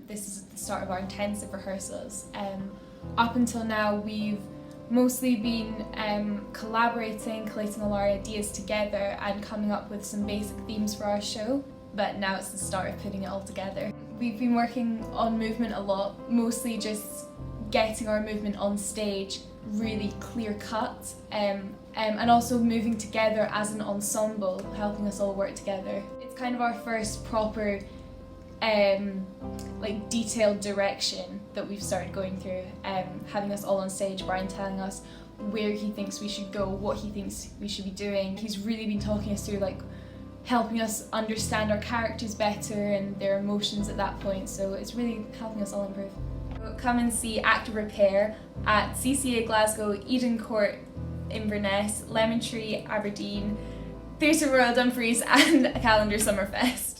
This is the start of our intensive rehearsals. Up until now we've mostly been collaborating, collating all our ideas together and coming up with some basic themes for our show, but now it's the start of putting it all together. We've been working on movement a lot, mostly just getting our movement on stage really clear cut, and also moving together as an ensemble, helping us all work together. It's kind of our first proper like detailed direction that we've started going through, having us all on stage, Brian telling us where he thinks we should go, what he thinks we should be doing. He's really been talking us through, like, helping us understand our characters better and their emotions at that point, so it's really helping us all improve. Come and see Act of Repair at CCA Glasgow, Eden Court Inverness, Lemon Tree Aberdeen, Theatre Royal Dumfries and Calendar Summerfest.